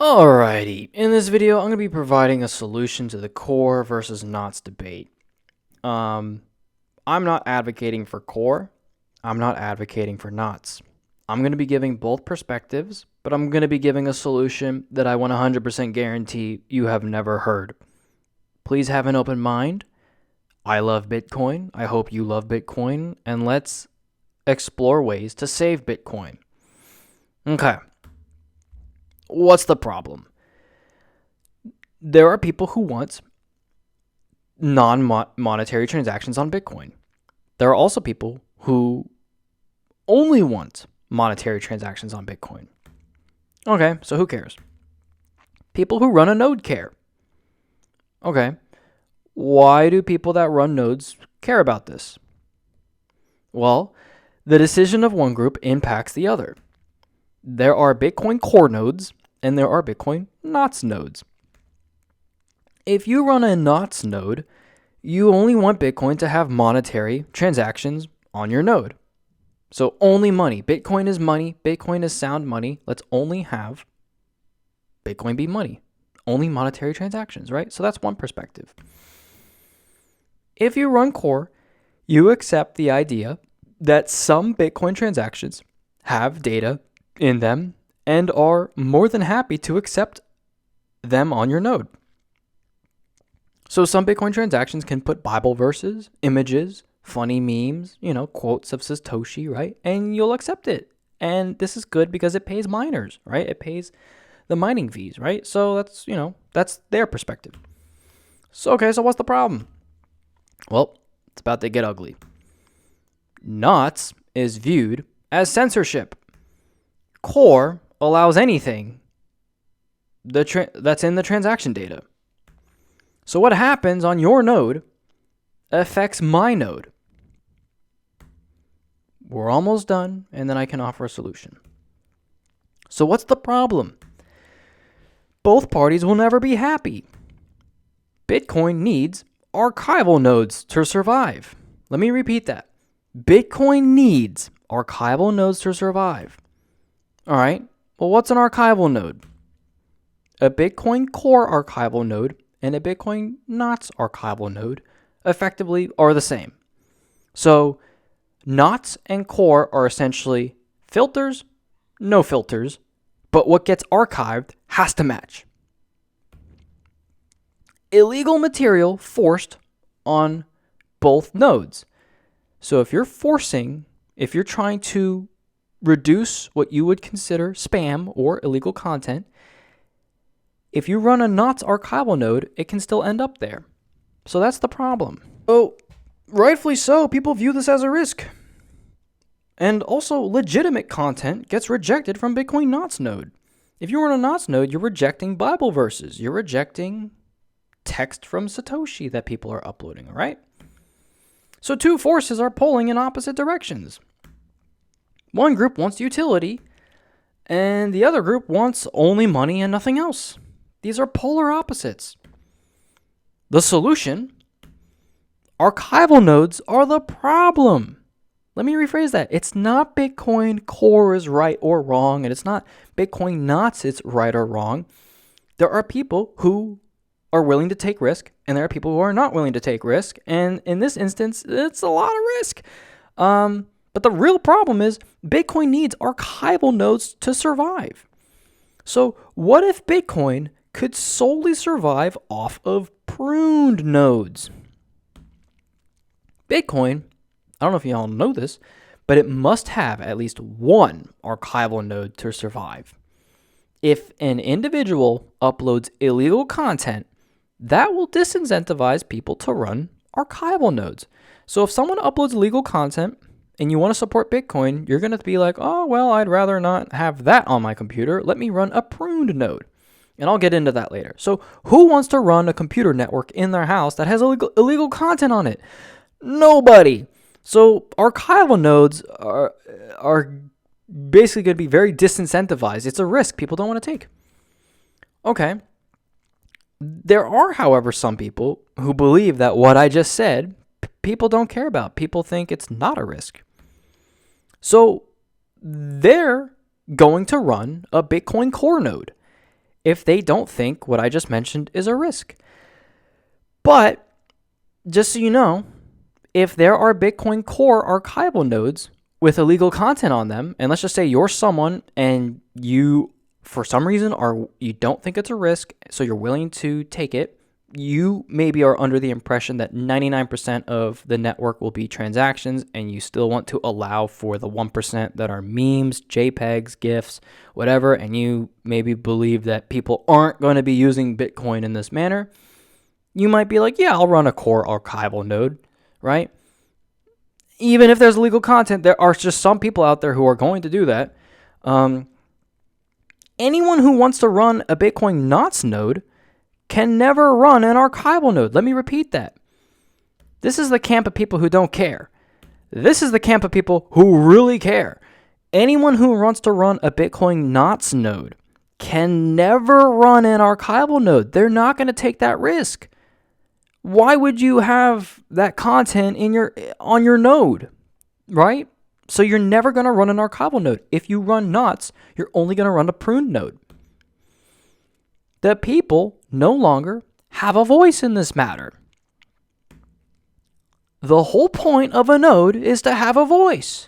Alrighty, in this video I'm going to be providing a solution to the core versus knots debate. I'm not advocating for core, I'm not advocating for knots. I'm going to be giving both perspectives, but I'm going to be giving a solution that I 100% guarantee you have never heard. Please have an open mind. I love Bitcoin, I hope you love Bitcoin, and let's explore ways to save Bitcoin. Okay. What's the problem? There are people who want non-monetary transactions on Bitcoin. There are also people who only want monetary transactions on Bitcoin. Okay, so who cares? People who run a node care. Okay, why do people that run nodes care about this? Well, the decision of one group impacts the other. There are Bitcoin core nodes and there are Bitcoin knots nodes. If you run a knots node, you only want Bitcoin to have monetary transactions on your node. So only money. Bitcoin is money. Bitcoin is sound money. Let's only have Bitcoin be money. Only monetary transactions, right? So that's one perspective. If you run core, you accept the idea that some Bitcoin transactions have data in them and are more than happy to accept them on your node. So some Bitcoin transactions can put Bible verses, images, funny memes, quotes of Satoshi, right? And you'll accept it. And this is good because it pays miners, right? It pays the mining fees, right? So that's their perspective. So what's the problem? Well, it's about to get ugly. Knots is viewed as censorship. Core allows anything that's in the transaction data. So what happens on your node affects my node. We're almost done, and then I can offer a solution. So what's the problem? Both parties will never be happy. Bitcoin needs archival nodes to survive. Let me repeat that. Bitcoin needs archival nodes to survive. All right, well, what's an archival node? A Bitcoin core archival node and a Bitcoin knots archival node effectively are the same. So knots and core are essentially filters, no filters, but what gets archived has to match. Illegal material forced on both nodes. So if you're trying to reduce what you would consider spam or illegal content, if you run a knots archival node, it can still end up there. So that's the problem. So rightfully so, people view this as a risk. And also, legitimate content gets rejected from Bitcoin knots node. If you run a knots node, you're rejecting Bible verses. You're rejecting text from Satoshi that people are uploading, all right? So two forces are pulling in opposite directions. One group wants utility, and the other group wants only money and nothing else. These are polar opposites. The solution: archival nodes are the problem. Let me rephrase that. It's not Bitcoin core is right or wrong, and it's not Bitcoin knots it's right or wrong. There are people who are willing to take risk, and there are people who are not willing to take risk. And in this instance, it's a lot of risk. But the real problem is Bitcoin needs archival nodes to survive. So what if Bitcoin could solely survive off of pruned nodes? Bitcoin, I don't know if y'all know this, but it must have at least one archival node to survive. If an individual uploads illegal content, that will disincentivize people to run archival nodes. So if someone uploads illegal content and you want to support Bitcoin, you're going to be like, oh, well, I'd rather not have that on my computer. Let me run a pruned node. And I'll get into that later. So who wants to run a computer network in their house that has illegal content on it? Nobody. So archival nodes are basically going to be very disincentivized. It's a risk people don't want to take. Okay. There are, however, some people who believe that what I just said, people don't care about. People think it's not a risk. So they're going to run a Bitcoin core node. if they don't think what I just mentioned is a risk. But just so you know, if there are Bitcoin Core archival nodes with illegal content on them, and let's just say you're someone and you, for some reason, you don't think it's a risk, so you're willing to take it, you maybe are under the impression that 99% of the network will be transactions, and you still want to allow for the 1% that are memes, JPEGs, GIFs, whatever, and you maybe believe that people aren't going to be using Bitcoin in this manner. You might be like, yeah, I'll run a core archival node, right? Even if there's illegal content, there are just some people out there who are going to do that. Anyone who wants to run a Bitcoin NOTs node can never run an archival node. Let me repeat that. This is the camp of people who don't care. This is the camp of people who really care. Anyone who wants to run a Bitcoin NOTs node can never run an archival node. They're not going to take that risk. Why would you have that content on your node, right? So you're never going to run an archival node. If you run NOTs, you're only going to run a pruned node. The people no longer have a voice in this matter. The whole point of a node is to have a voice.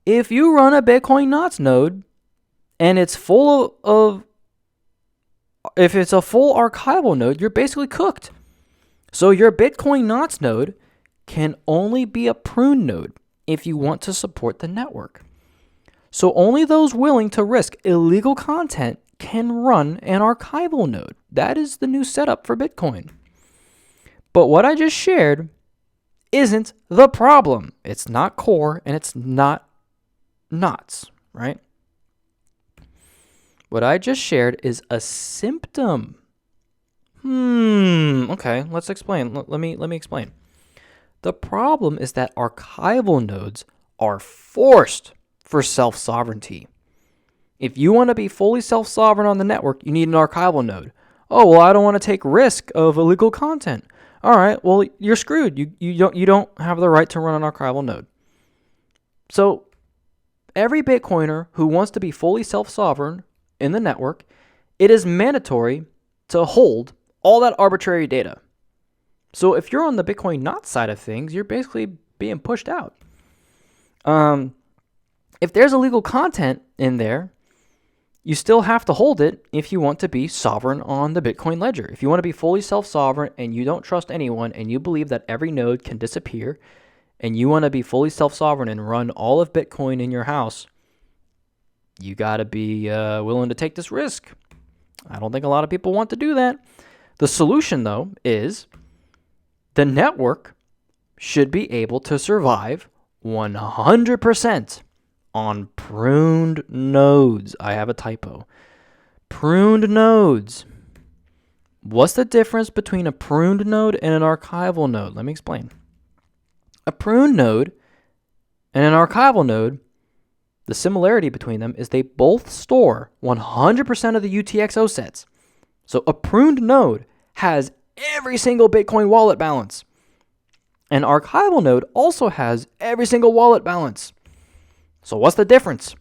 If you run a Bitcoin NOTs node and it's if it's a full archival node, you're basically cooked. So your Bitcoin NOTs node can only be a pruned node if you want to support the network. So only those willing to risk illegal content can run an archival node. That is the new setup for Bitcoin. But what I just shared isn't the problem. It's not core and it's not NOTs, right? What I just shared is a symptom. Okay, let's explain. Let me explain. The problem is that archival nodes are forced for self-sovereignty. If you want to be fully self-sovereign on the network, you need an archival node. Oh, well, I don't want to take risk of illegal content. All right, well, you're screwed. You don't have the right to run an archival node. So every Bitcoiner who wants to be fully self-sovereign in the network, it is mandatory to hold all that arbitrary data. So if you're on the Bitcoin NOT side of things, you're basically being pushed out. If there's illegal content in there, you still have to hold it if you want to be sovereign on the Bitcoin ledger. If you want to be fully self-sovereign and you don't trust anyone and you believe that every node can disappear and you want to be fully self-sovereign and run all of Bitcoin in your house, you got to be willing to take this risk. I don't think a lot of people want to do that. The solution, though, is the network should be able to survive 100% on pruned nodes. I have a typo. Pruned nodes. What's the difference between a pruned node and an archival node? Let me explain. A pruned node and an archival node, the similarity between them is they both store 100% of the UTXO sets. So a pruned node has every single Bitcoin wallet balance. An archival node also has every single wallet balance. So what's the difference?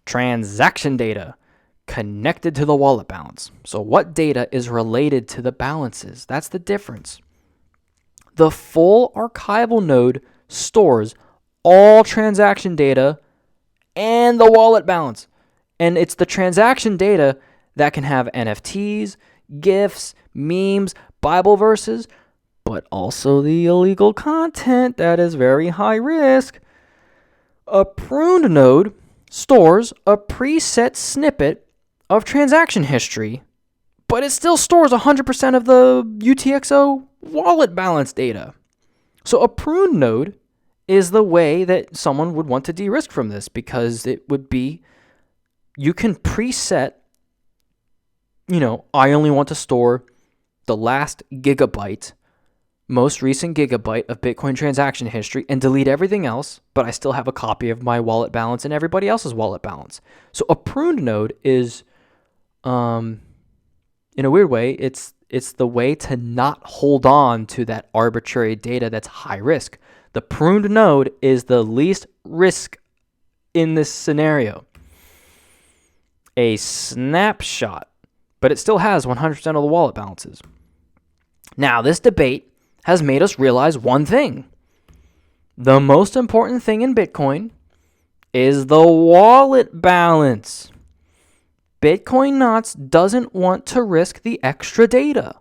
Transaction data connected to the wallet balance. So what data is related to the balances? That's the difference. The full archival node stores all transaction data and the wallet balance. And it's the transaction data that can have NFTs, GIFs, memes, Bible verses, but also the illegal content that is very high risk. A pruned node stores a preset snippet of transaction history, but it still stores 100% of the UTXO wallet balance data. So a pruned node is the way that someone would want to de-risk from this, because it would be, you can preset, I only want to store the last gigabyte, most recent gigabyte of Bitcoin transaction history and delete everything else, but I still have a copy of my wallet balance and everybody else's wallet balance. So a pruned node is, in a weird way, it's the way to not hold on to that arbitrary data that's high risk. The pruned node is the least risk in this scenario. a snapshot, but it still has 100% of the wallet balances. Now, this debate has made us realize one thing. The most important thing in Bitcoin is the wallet balance. Bitcoin Knots doesn't want to risk the extra data.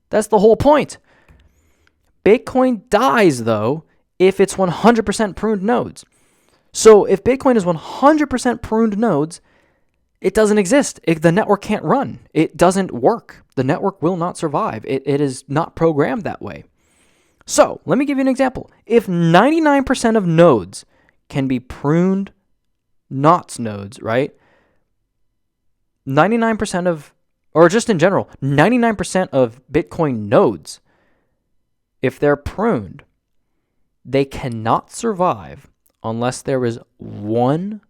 That's the whole point. Bitcoin dies, though, if it's 100% pruned nodes. So if Bitcoin is 100% pruned nodes, it doesn't exist. The network can't run. It doesn't work. The network will not survive. It is not programmed that way. So let me give you an example. If 99% of nodes can be pruned knots nodes, right? 99% of, or just in general, 99% of Bitcoin nodes, if they're pruned, they cannot survive unless there is one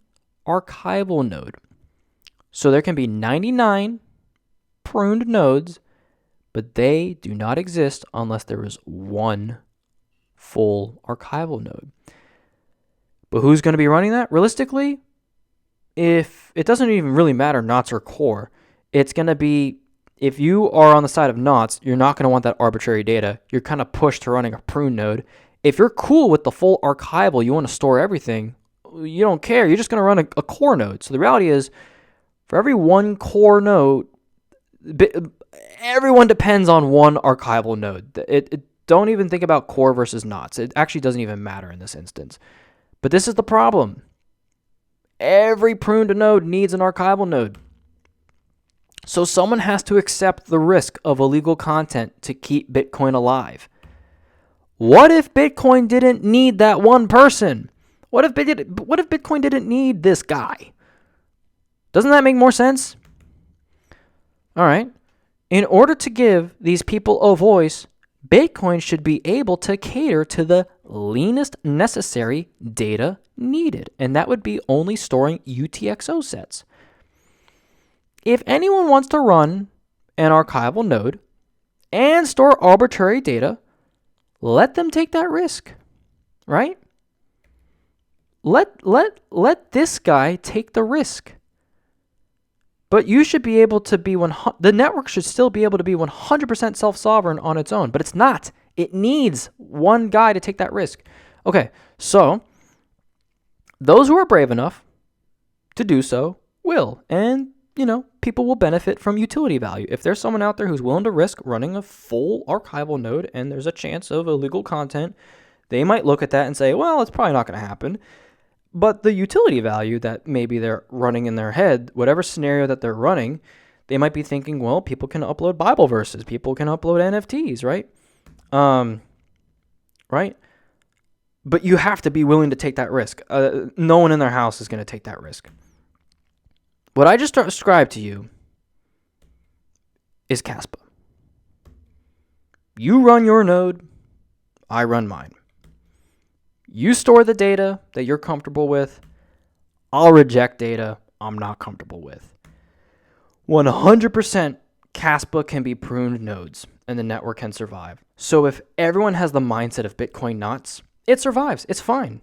archival node. So there can be 99 pruned nodes, but they do not exist unless there is one full archival node. But who's going to be running that? Realistically, if it doesn't even really matter knots or core, it's going to be, if you are on the side of knots, you're not going to want that arbitrary data. You're kind of pushed to running a prune node. If you're cool with the full archival, you want to store everything, you don't care. You're just going to run a core node. So the reality is, for every one core node, everyone depends on one archival node. Don't even think about core versus knots. It actually doesn't even matter in this instance. But this is the problem. Every pruned node needs an archival node. So someone has to accept the risk of illegal content to keep Bitcoin alive. What if Bitcoin didn't need that one person? What if Bitcoin didn't need this guy? Doesn't that make more sense? All right. In order to give these people a voice, Bitcoin should be able to cater to the leanest necessary data needed, and that would be only storing UTXO sets. If anyone wants to run an archival node and store arbitrary data, let them take that risk, right? Let this guy take the risk. But you should be able to be the network should still be able to be 100% self-sovereign on its own, but it's not. It needs one guy to take that risk. Okay, so those who are brave enough to do so will, and people will benefit from utility value. If there's someone out there who's willing to risk running a full archival node and there's a chance of illegal content, they might look at that and say, well, it's probably not going to happen. But the utility value that maybe they're running in their head, whatever scenario that they're running, they might be thinking, well, people can upload Bible verses. People can upload NFTs, right? Right? But you have to be willing to take that risk. No one in their house is going to take that risk. What I just described to you is Kaspa. You run your node, I run mine. You store the data that you're comfortable with. I'll reject data I'm not comfortable with. 100% Kaspa can be pruned nodes and the network can survive. So if everyone has the mindset of Bitcoin knots, it survives. It's fine.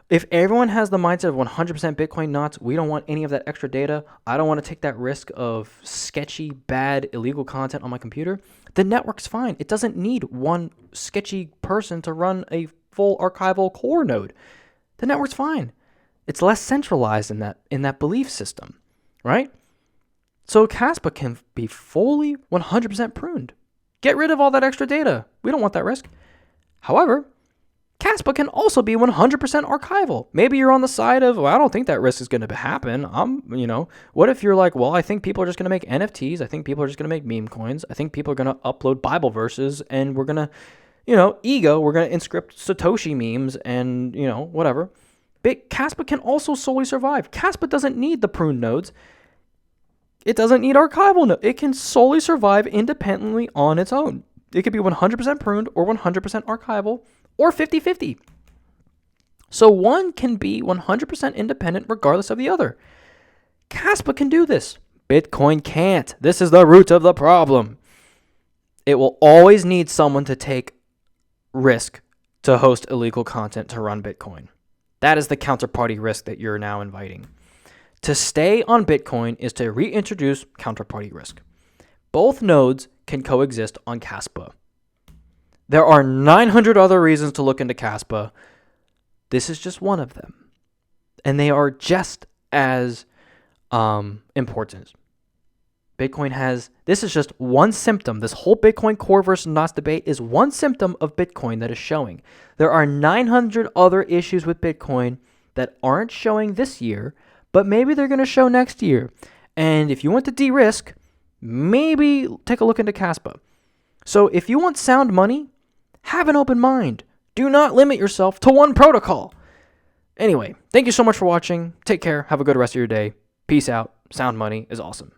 If everyone has the mindset of 100% Bitcoin knots, we don't want any of that extra data. I don't want to take that risk of sketchy, bad, illegal content on my computer. The network's fine. It doesn't need one sketchy person to run a full archival core node. The network's fine. It's less centralized in that belief system, right? So Kaspa can be fully 100% pruned. Get rid of all that extra data. We don't want that risk. However, Kaspa can also be 100% archival. Maybe you're on the side of, well, I don't think that risk is going to happen. What if you're like, well, I think people are just going to make NFTs. I think people are just going to make meme coins. I think people are going to upload Bible verses and we're going to, we're going to inscript Satoshi memes and, whatever. But Kaspa can also solely survive. Kaspa doesn't need the pruned nodes. It doesn't need archival nodes. It can solely survive independently on its own. It could be 100% pruned or 100% archival or 50-50. So one can be 100% independent regardless of the other. Kaspa can do this. Bitcoin can't. This is the root of the problem. It will always need someone to take risk to host illegal content to run Bitcoin. That is the counterparty risk that you're now inviting. To stay on Bitcoin is to reintroduce counterparty risk. Both nodes can coexist on Kaspa. There are 900 other reasons to look into Kaspa. This is just one of them. And they are just as important. This is just one symptom. This whole Bitcoin core versus NOS debate is one symptom of Bitcoin that is showing. There are 900 other issues with Bitcoin that aren't showing this year, but maybe they're going to show next year. And if you want to de-risk, maybe take a look into Kaspa. So if you want sound money, have an open mind. Do not limit yourself to one protocol. Anyway, thank you so much for watching. Take care. Have a good rest of your day. Peace out. Sound money is awesome.